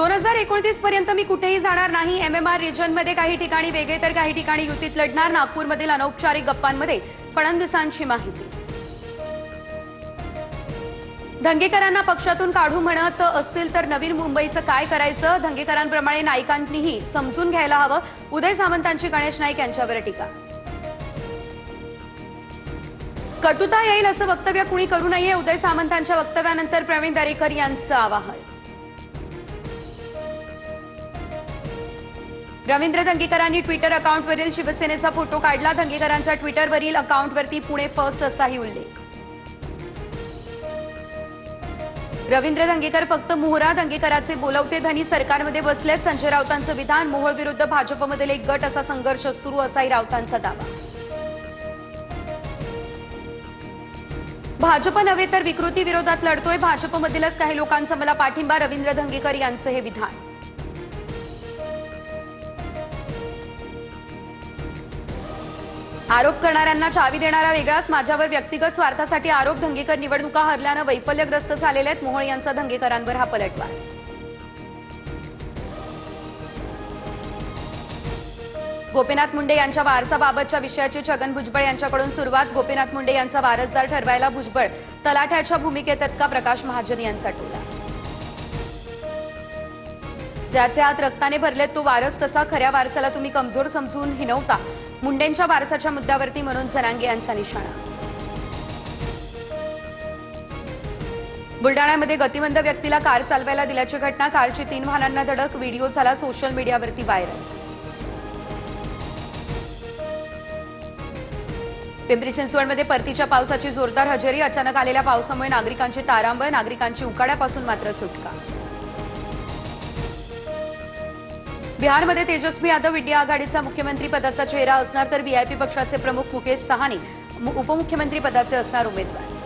2029 पर्यंत मी कुठेही जाणार नाही। MMR रिजनमध्ये काही ठिकाणी वेगळे तर काही ठिकाणी युतीत लढणार। नागपूरमधील अनौपचारिक गप्पांमध्ये फडणवीसांची माहिती। धंगेकरांना पक्षातून काढू म्हणत असतील तर नवीन मुंबईचं काय करायचं? धंगेकरांप्रमाणे नाईकांनीही समजून घ्यायला हवं। उदय सामंतांची गणेश नाईक यांच्यावर टीका। कटुता येईल असं वक्तव्य कुणी करू नये। उदय सामंतांच्या वक्तव्यानंतर प्रवीण दरेकर यांचं आवाहन। रवींद्र धंगेकरांनी ट्विटर अकाउंटवरील शिवसेनेचा फोटो काढला। धंगेकरांच्या ट्विटरवरील अकाउंटवरती पुणे फर्स्ट असाही उल्लेख। रवींद्र धंगेकर फक्त मोहरा। धंगेकरांचे बोलवते धनी सरकारमध्ये बसलेत। संजय राऊतांचं विधान। मोहोळ विरुद्ध भाजपमधील एक गट असा संघर्ष सुरू असाही राऊतांचा दावा। भाजप नव्हे तर विकृती विरोधात लढतोय। भाजपमधीलच काही लोकांचा मला पाठिंबा। रवींद्र धंगेकर यांचं हे विधान। आरोप करणाऱ्यांना चावी देणारा वेगळाच, माझ्यावर व्यक्तिगत स्वार्थासाठी आरोप। धंगेकर निवडणुका हरल्यानं वैफल्यग्रस्त झालेले आहेत। मोहोळ यांचा धंगेकरांवर हा पलटवार। गोपीनाथ मुंडे यांच्या वारसाबाबतच्या विषयाची छगन भुजबळ यांच्याकडून सुरुवात। गोपीनाथ मुंडे यांचा वारसदार ठरवायला भुजबळ तलाठ्याच्या भूमिकेत आहेत का? प्रकाश महाजन यांचा टोला। ज्याचे हात रक्ताने भरलेत तो वारस तसा, खऱ्या वारसाला तुम्ही कमजोर समजून हिनवता। मुंडेंच्या वारसाच्या मुद्द्यावरती मनोज जरांगे यांचा निशाणा। बुलडाण्यामध्ये गतिमंद व्यक्तीला कार चालवायला दिल्याची घटना। कारची 3 वाहनांना धडक। व्हिडिओ झाला सोशल मीडियावरती व्हायरल। पिंपरी चिंचवडमध्ये परतीच्या पावसाची जोरदार हजेरी। अचानक आलेल्या पावसामुळे नागरिकांची तारांबळ। नागरिकांची उकाड्यापासून मात्र सुटका। बिहारमध्ये तेजस्वी यादव इंडिया आघाडीचा मुख्यमंत्री पदाचा चेहरा असणार, तर व्हीआयपी पक्षाचे प्रमुख मुकेश साहनी उपमुख्यमंत्री पदाचे असणार उमेदवार।